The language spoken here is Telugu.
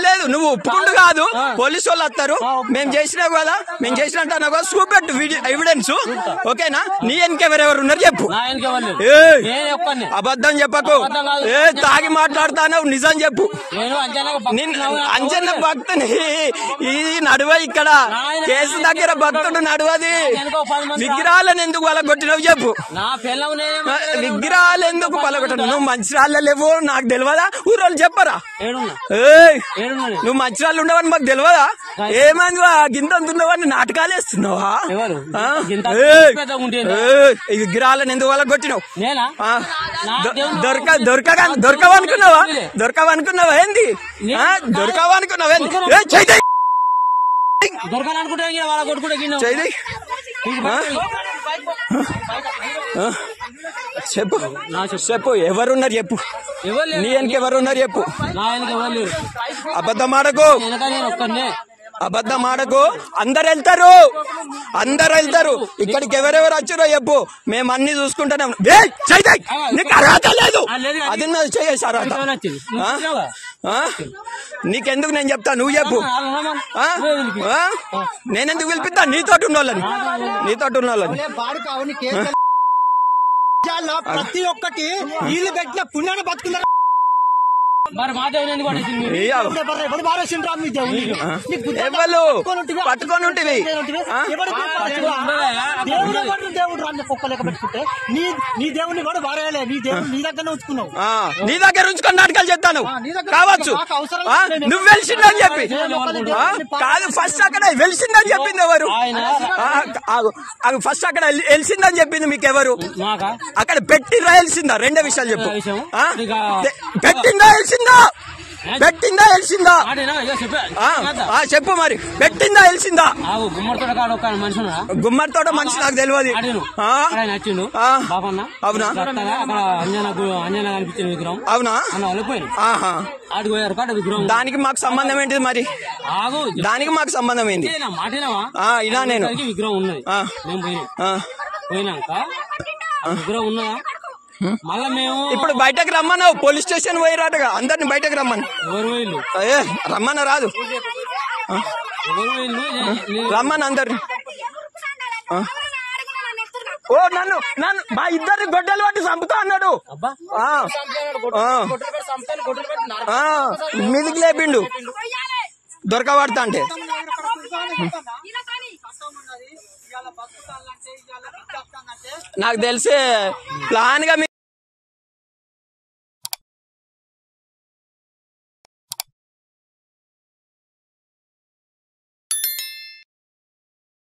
లేదు నువ్వు ఒప్పుకుంటూ కాదు పోలీసు వాళ్ళు వస్తారు మేము చేసినావు కదా మేము చేసినట్టు అన్నావు కదా చూపెట్టు ఎవిడెన్స్ ఓకేనా నీ వెనకెవరెవరు ఉన్నారు చెప్పు అబద్ధం చెప్పకు తాగి మాట్లాడుతాను నిజం చెప్పు అంజన్న భక్తుని ఇది నడువ ఇక్కడ కేసు దగ్గర భక్తుడు నడువది విగ్రహాలను ఎందుకు పలగొట్టినవు చెప్పు విగ్రహాలు ఎందుకు పలగొట్టను నువ్వు మంచిరాళ్ళ లేవు నాకు తెలియదా ఊరోళ్ళు చెప్పరా నువ్వు మంచిరాళ్ళు ఉండవని మాకు తెలియదా ఏమైంది గింత ఉన్నవని నాటకాలు వేస్తున్నావా ఈ విగ్రహాలను ఎందుకు పలగొట్టినావు దొరకవనుకున్నావా ఏంది దొరకవనుకున్నావా ఏంది చెప్పు చెప్పు ఎవరున్నారు చెప్పు నీ వెనక ఎవరున్నారు చెప్పు అబద్ధం ఆడకు అబద్ధం ఆడకు అందరు వెళ్తారు ఇక్కడికి ఎవరెవరు వచ్చారో చెప్పు మేము అన్ని చూసుకుంటాం నీకు అర్హత లేదు అది చేసి అర్హత నీకెందుకు నేను చెప్తా నువ్వు చెప్పు నేనెందుకు పిలిపిస్తా నీతోటి ఉన్నోళ్ళని ప్రతి ఒక్కటి వీళ్ళు పెట్టిన పుణ్యాన్ని బతుకున్నారు పట్టుకొని ఉంటివి దేవుడు రాని కుక్కలేక పెట్టుకుంటే నీ దేవుడిని కూడా బారేయాలి నీ దేవుడు నీ దగ్గర ఉంచుకున్నావు నీ దగ్గర ఉంచుకొని నాటకాలు చెప్తాను కావచ్చు నువ్వు వెలిసిందని చెప్పి కాదు ఫస్ట్ అక్కడ వెలిసిందని చెప్పింది ఎవరు ఫస్ట్ అక్కడ వెలిసిందని చెప్పింది మీకు ఎవరు అక్కడ పెట్టిందా వెలిసిందా రెండే విషయాలు చెప్పు పెట్టిందా వెలిసిందా చెప్పు మరి పెట్టిందా వెలిసిందా గుమ్మడితోట మనిషి నాకు తెలియదు అవునా అవునా దానికి మాకు సంబంధం ఏంటిది మరి దానికి మాకు సంబంధం ఏంటి ఇలా నేను విగ్రహం ఉన్నది పోయినాక విగ్రహం ఉన్నదా మళ్ళా మేము ఇప్పుడు బయటకు రమ్మన్నావు పోలీస్ స్టేషన్ పోయిరాటగా అందరిని బయటకు రమ్మని రమ్మన్న రాదు రమ్మని అందరిని నన్ను మా ఇద్దరిని గొడ్డలు పట్టి చంపుతా అన్నాడు మీదికి లేపిండు దొరకబడతా అంటే నాకు తెలిసి ప్లాన్ గా